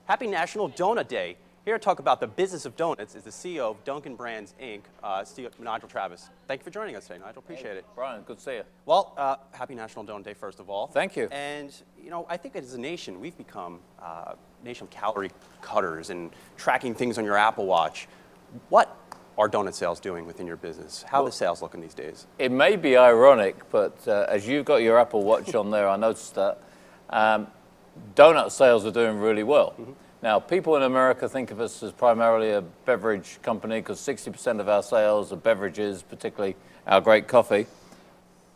Happy National Donut Day. Here to talk about the business of donuts is the CEO of Dunkin Brands, Inc., CEO Nigel Travis. Thank you for joining us today, Nigel. Appreciate it. Brian, good to see you. Well, happy National Donut Day, first of all. Thank you. And, you know, I think as a nation, we've become a nation of calorie cutters and tracking things on your Apple Watch. What are donut sales doing within your business? How are the sales looking these days? It may be ironic, but as you've got your Apple Watch on there, I noticed that donut sales are doing really well. Mm-hmm. Now, people in America think of us as primarily a beverage company because 60% of our sales are beverages, particularly our great coffee.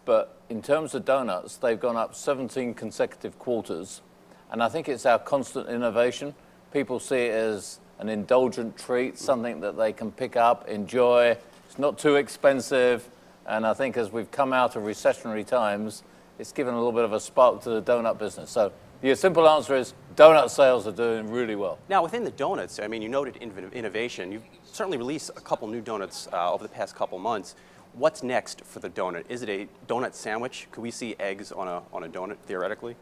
But in terms of donuts, they've gone up 17 consecutive quarters. And I think it's our constant innovation. People see it as an indulgent treat, something that they can pick up, enjoy. It's not too expensive. And I think as we've come out of recessionary times, it's given a little bit of a spark to the donut business. So the simple answer is donut sales are doing really well. Now, within the donuts, I mean, you noted innovation. You've certainly released a couple new donuts over the past couple months. What's next for the donut? Is it a donut sandwich? Could we see eggs on a donut, theoretically?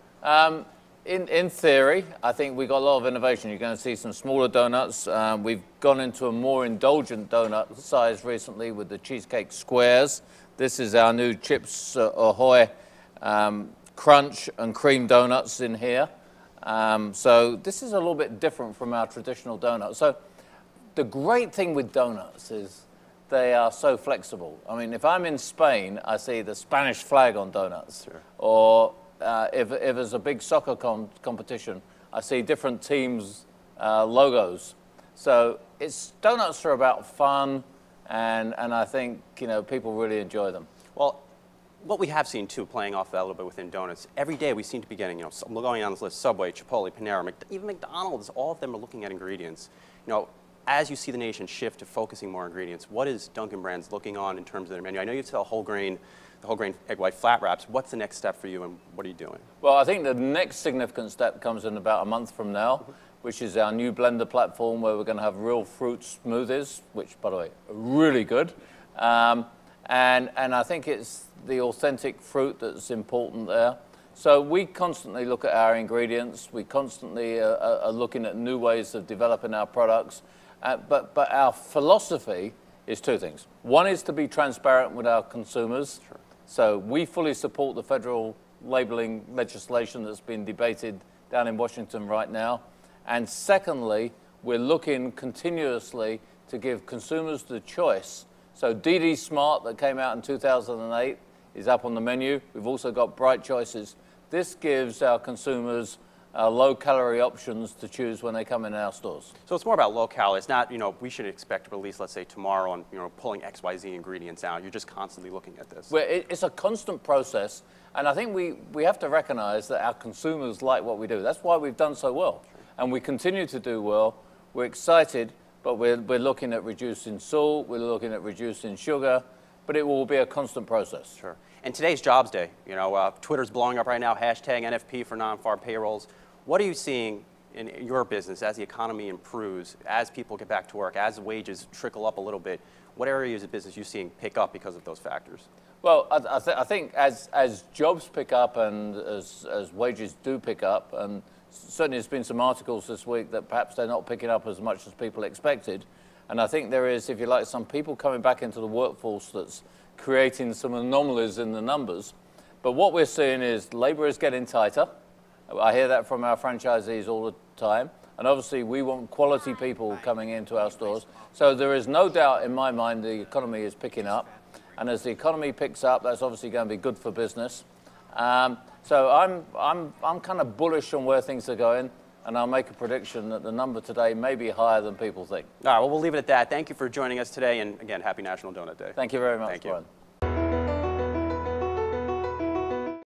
In theory, I think we've got a lot of innovation. You're going to see some smaller donuts. We've gone into a more indulgent donut size recently with the cheesecake squares. This is our new Chips Ahoy crunch and cream donuts in here. So this is a little bit different from our traditional donuts. So the great thing with donuts is they are so flexible. I mean, if I'm in Spain, I see the Spanish flag on donuts. Sure. Or if there's a big soccer competition, I see different teams' logos. So donuts are about fun, and I think, you know, people really enjoy them. Well, what we have seen, too, playing off that a little bit within donuts, every day we seem to be getting, you know, going on this list, Subway, Chipotle, Panera, even McDonald's, all of them are looking at ingredients. You know, as you see the nation shift to focusing more on ingredients, what is Dunkin Brands looking on in terms of their menu? I know you sell whole grain, the whole grain egg white flat wraps. What's the next step for you, and what are you doing? Well, I think the next significant step comes in about a month from now, which is our new blender platform where we're going to have real fruit smoothies, which, by the way, are really good. And I think it's the authentic fruit that's important there. So we constantly look at our ingredients. We constantly are looking at new ways of developing our products. But our philosophy is two things. One is to be transparent with our consumers. Sure. So we fully support the federal labeling legislation that's been debated down in Washington right now. And secondly, we're looking continuously to give consumers the choice. So DD Smart that came out in 2008 is up on the menu. We've also got Bright Choices. This gives our consumers low-calorie options to choose when they come in our stores. So it's more about low-calorie. It's not, you know, we should expect to release, let's say, tomorrow and, you know, pulling XYZ ingredients out. You're just constantly looking at this. Well, it's a constant process, and I think we have to recognize that our consumers like what we do. That's why we've done so well, and we continue to do well. We're excited, but we're looking at reducing salt, we're looking at reducing sugar, but it will be a constant process. Sure. And today's Jobs Day. You know, Twitter's blowing up right now, hashtag NFP for non-farm payrolls. What are you seeing in your business as the economy improves, as people get back to work, as wages trickle up a little bit? What areas of business are you seeing pick up because of those factors? Well, I think as jobs pick up and as wages do pick up, and certainly there's been some articles this week that perhaps they're not picking up as much as people expected. And I think there is, if you like, some people coming back into the workforce that's creating some anomalies in the numbers. But what we're seeing is labor is getting tighter. I hear that from our franchisees all the time. And obviously, we want quality people coming into our stores. So there is no doubt in my mind the economy is picking up. And as the economy picks up, that's obviously going to be good for business. So I'm kind of bullish on where things are going. And I'll make a prediction that the number today may be higher than people think. All right, well, we'll leave it at that. Thank you for joining us today. And again, happy National Donut Day. Thank you very much, Thank you. Brian.